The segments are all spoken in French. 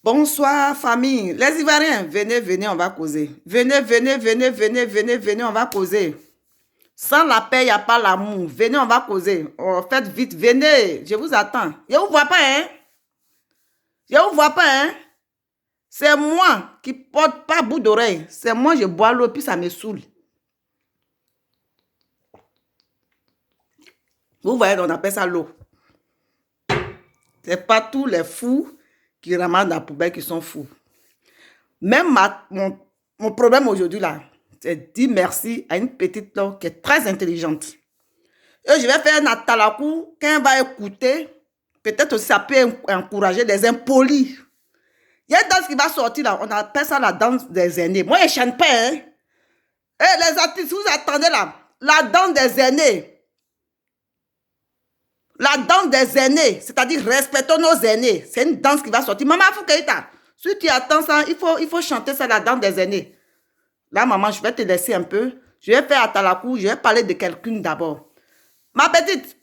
Bonsoir famille. Les Ivoiriens, venez, venez, on va causer. Venez, venez, venez, venez, venez, venez, on va causer. Sans la paix, il n'y a pas l'amour. Venez, on va causer. Oh, faites vite, venez. Je vous attends. Je ne vous vois pas, hein? Je ne vous vois pas, hein? C'est moi qui porte pas bout d'oreille. C'est moi, je bois l'eau, puis ça me saoule. Vous voyez, on appelle ça l'eau. C'est pas tous les fous qui ramassent la poubelle qui sont fous. Même mon problème aujourd'hui, là, c'est dire merci à une petite là, qui est très intelligente. Et je vais faire un atalakou, quand elle va écouter, peut-être aussi ça peut encourager des impolis. Il y a une danse qui va sortir là, on appelle ça la danse des aînés. Moi, je ne chante pas, hein. Et les artistes, vous attendez là, la danse des aînés. La danse des aînés, c'est-à-dire respectons nos aînés. C'est une danse qui va sortir. Maman Foukaïta, si tu attends ça, il faut chanter ça, la danse des aînés. Là, maman, je vais te laisser un peu. Je vais faire atalakou, je vais parler de quelqu'un d'abord. Ma petite,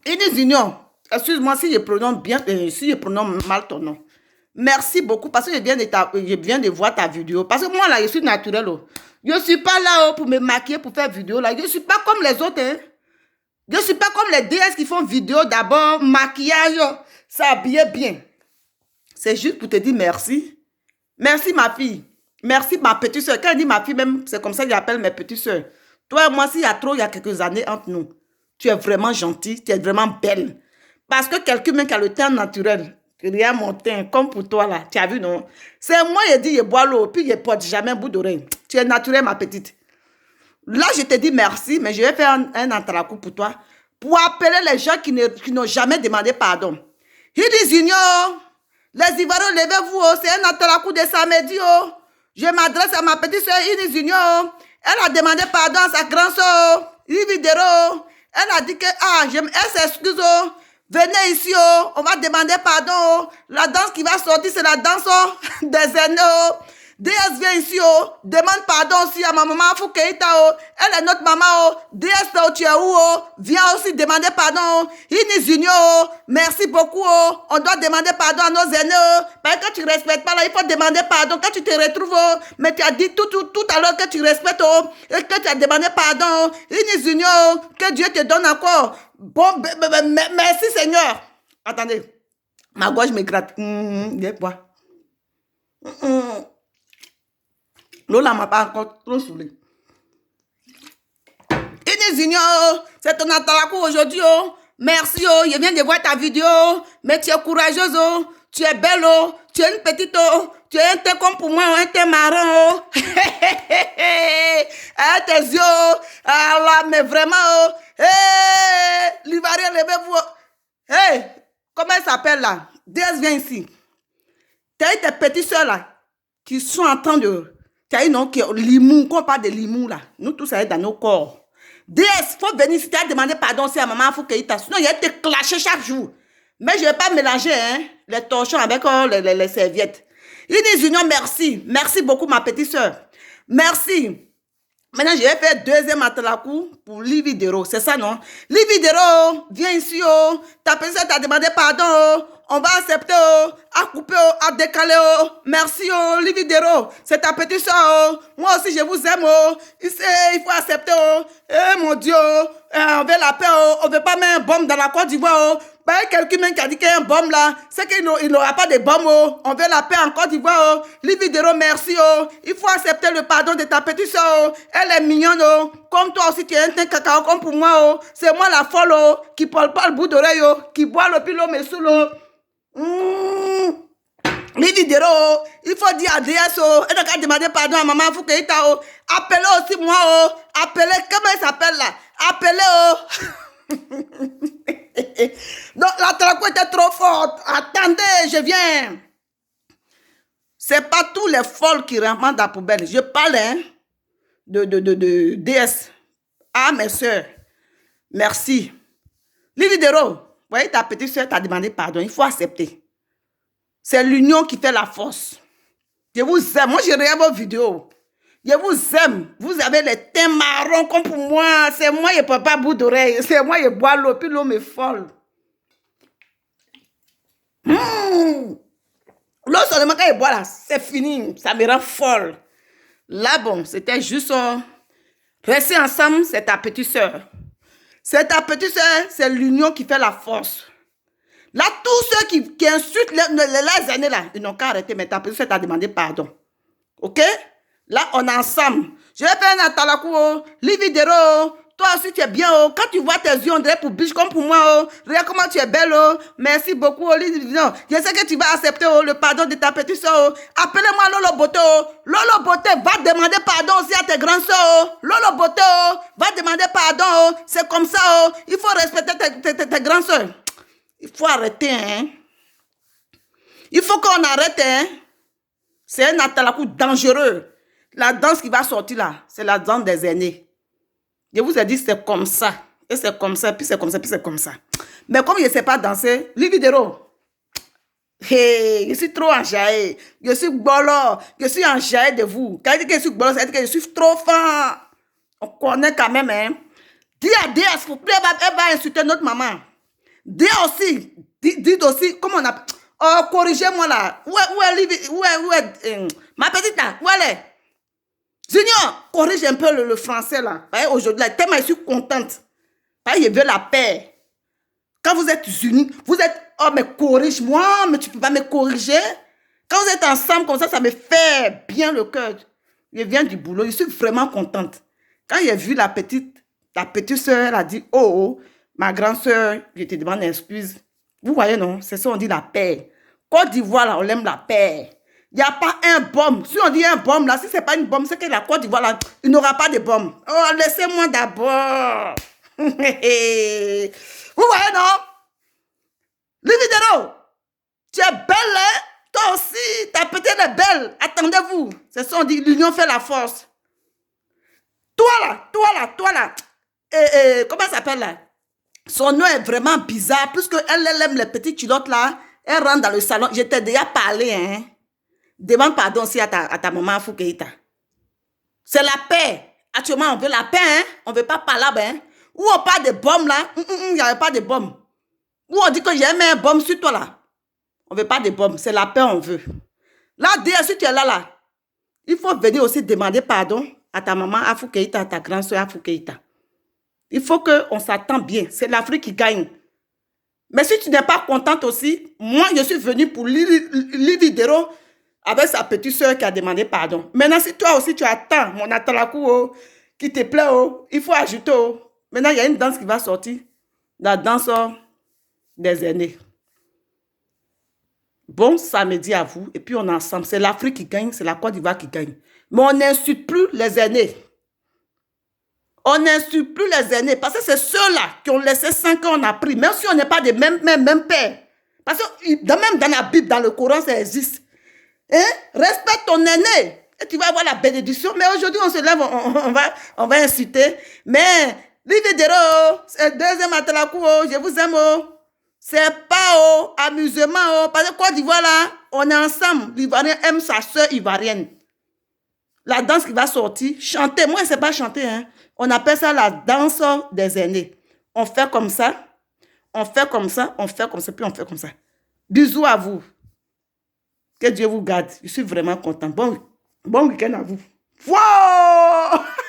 Inis Union, excuse-moi si je prononce bien, si je prononce mal ton nom. Merci beaucoup parce que je viens de voir ta vidéo. Parce que moi, là, je suis naturelle. Oh. Je ne suis pas là pour me maquiller, pour faire vidéo. Là. Je ne suis pas comme les autres. Hein. Je ne suis pas comme les DS qui font vidéo d'abord, maquillage, s'habiller bien. C'est juste pour te dire merci. Merci, ma fille. Merci, ma petite soeur. Quand je dis ma fille, même, c'est comme ça que j'appelle mes petites soeurs. Toi et moi, s'il y a trop, il y a quelques années entre nous. Tu es vraiment gentille, tu es vraiment belle. Parce que quelqu'un même qui a le teint naturel, rien mon teint, comme pour toi là, tu as vu, non? C'est moi, je dis, je bois l'eau, puis je ne porte jamais un bout d'oreille. Tu es naturelle, ma petite. Là, je te dis merci, mais je vais faire un entrecou pour toi, pour appeler les gens qui n'ont jamais demandé pardon. Ils disent, les Ivoiriens, levez-vous, c'est un entrecou de samedi. Je m'adresse à ma petite soeur Inis Union. Elle a demandé pardon à sa grande soeur, Rividero. Elle a dit que, elle s'excuse. Venez ici, on va demander pardon. La danse qui va sortir, c'est la danse des aînés. DS vient ici, demande pardon aussi à ma maman Foukeïta. Elle est notre maman. DS, tu es où? Viens aussi demander pardon. Inis Union, merci beaucoup. On doit demander pardon à nos aînés. Parce que quand tu ne respectes pas, là, il faut demander pardon. Quand tu te retrouves, mais tu as dit tout à l'heure que tu respectes et que tu as demandé pardon. Inis Union, que Dieu te donne encore. Bon, merci Seigneur. Attendez, ma gorge me gratte. Viens voir. L'eau là m'a pas encore trop saoulé. Inis Union, c'est ton atalakou aujourd'hui. Merci, je viens de voir ta vidéo. Mais tu es courageuse, tu es belle, tu es une petite, tu es un teint comme pour moi, un teint marron. Tes yeux, là, mais vraiment, l'Ivoirien, levez-vous. Comment elle s'appelle là? DS, viens ici. Tu as tes petites soeurs là, qui sont en train de... Tu as une nom qui est limou, quand on parle de limou là, nous tous ça est dans nos corps. DS, il faut venir si tu as demandé pardon aussi à maman Foukeïta, sinon il va te clasher chaque jour. Mais je ne vais pas mélanger les torchons avec les serviettes. Inis Union, merci. Merci beaucoup ma petite soeur. Merci. Maintenant, je vais faire deuxième atalakou pour Lividero. C'est ça, non? Lividero, viens ici. Ta petite soeur t'a demandé pardon. On va accepter, à couper, à décaler. Merci, Lividero. C'est ta petite soeur. Moi aussi, je vous aime. Il faut accepter. Mon Dieu, on veut la paix. On ne veut pas mettre un bombe dans la Côte d'Ivoire. Quelqu'un même qui a dit qu'il y a un bombe là, c'est qu'il n'aura pas de bombe. On veut la paix en Côte d'Ivoire. Lividero, merci. Il faut accepter le pardon de ta petite soeur. Elle est mignonne. Comme toi aussi, tu es un teint cacao comme pour moi. C'est moi la folle qui ne parle pas le bout d'oreille, qui boit le pilot, mais sous l'eau. Lividero, il faut dire à DS, elle a demandé pardon à maman Foukeïta. Appelez aussi moi. Appelez, comment elle s'appelle là? Appelez. Donc la traque était trop forte. Attendez, je viens. C'est pas tous les folles qui ramassent la poubelle. Je parle de DS. Ah, mes soeurs. Merci. Lividero, voyez, ta petite soeur t'a demandé pardon. Il faut accepter. C'est l'union qui fait la force. Je vous aime. Moi, je regarde vos vidéos. Je vous aime. Vous avez les teints marrons comme pour moi. C'est moi, je ne peux pas bout d'oreille. C'est moi, je bois l'eau. Puis l'eau me folle. L'eau seulement quand il boit là, c'est fini. Ça me rend folle. Là, bon, c'était juste... rester ensemble, c'est ta petite soeur. C'est ta petite soeur, c'est l'union qui fait la force. Là, tous ceux qui insultent les aînés là, ils n'ont qu'à arrêter, mais ta petite soeur t'a demandé pardon. Ok? Là, on est ensemble. Je vais faire un atalakou, Lividero. Toi aussi, tu es bien. Oh. Quand tu vois tes yeux, on dirait pour biche comme pour moi. Oh. Regarde comment tu es belle. Oh. Merci beaucoup. Oh. Non, je sais que tu vas accepter le pardon de ta petite soeur. Oh. Appelez-moi Lolo Boté. Oh. Lolo Boté va demander pardon aussi à tes grandes soeurs. Oh. Lolo Boté va demander pardon. Oh. C'est comme ça. Oh. Il faut respecter tes grandes soeurs. Il faut arrêter. Hein. Il faut qu'on arrête. Hein. C'est un atalakou dangereux. La danse qui va sortir là, c'est la danse des aînés. Je vous ai dit, c'est comme ça. Et c'est comme ça, puis c'est comme ça, puis c'est comme ça. Mais comme je ne sais pas danser, les vidéos, hey, je suis trop enjaillé. Je suis bolo. Je suis enjaillé de vous. Quand je dis que je suis bolo, ça veut dire que je suis trop fin. On connaît quand même, hein. Dis à Dia, s'il vous plaît, elle va insulter notre maman. Dis aussi, dites aussi, comment on appelle. Oh, corrigez-moi là. Où est ma petite là, où elle est? Junior, corrige un peu le français là. Aujourd'hui, tellement je suis contente. Je veux la paix. Quand vous êtes unis, vous êtes... Oh, mais corrige-moi, mais tu ne peux pas me corriger. Quand vous êtes ensemble comme ça me fait bien le cœur. Je viens du boulot, je suis vraiment contente. Quand j'ai vu la petite soeur, elle a dit, oh, ma grande soeur, je te demande excuse. Vous voyez, non? C'est ça, on dit la paix. Côte d'Ivoire, là, on aime la paix. Il n'y a pas un bombe. Si on dit un bombe, là, si ce n'est pas une bombe, c'est que la Côte d'Ivoire, là, il n'y aura pas de bombe. Oh, laissez-moi d'abord. Vous voyez, non? Lividero, tu es belle, hein? Toi aussi, ta petite est belle. Attendez-vous. C'est ça, on dit, l'union fait la force. Toi là. Comment ça s'appelle là? Son nom est vraiment bizarre. Puisque elle aime les petites culottes là, elle rentre dans le salon. Je t'ai déjà parlé, hein? Demande pardon aussi à ta maman Afou Keïta. C'est la paix. Actuellement, on veut la paix, hein? On ne veut pas palabre, hein? Où on parle de bombes, là? Il n'y avait pas de bombes. Où on dit que j'ai mis un bombe sur toi, là? On ne veut pas de bombes. C'est la paix, on veut. Là, déjà, si tu es là, il faut venir aussi demander pardon à ta maman Afou Keïta, à ta grande soeur Afou Keïta. Il faut qu'on s'attende bien. C'est l'Afrique qui gagne. Mais si tu n'es pas contente aussi, moi, je suis venue pour Lividero avec sa petite soeur qui a demandé pardon. Maintenant, si toi aussi, tu attends mon atalakou qui te plaît, il faut ajouter. Maintenant, il y a une danse qui va sortir. La danse des aînés. Bon samedi à vous. Et puis, on est ensemble. C'est l'Afrique qui gagne, c'est la Côte d'Ivoire qui gagne. Mais on n'insulte plus les aînés. On n'insulte plus les aînés. Parce que c'est ceux-là qui ont laissé 5 ans, on a pris. Même si on n'est pas des mêmes pères. Parce que même dans la Bible, dans le Coran, ça existe. Hein? Respecte ton aîné. Et tu vas avoir la bénédiction. Mais aujourd'hui, on se lève, on va insulter. Mais, Lividero, c'est le deuxième atalakou, je vous aime. C'est pas amusement. Parce que Côte d'Ivoire, là, on est ensemble. L'Ivoirien aime sa soeur ivoirienne. La danse qui va sortir, chanter. Moi, je ne sais pas chanter. Hein. On appelle ça la danse des aînés. On fait comme ça. On fait comme ça. On fait comme ça. Puis on fait comme ça. Bisous à vous. Que Dieu vous garde. Je suis vraiment content. Bon week-end à vous. Wow!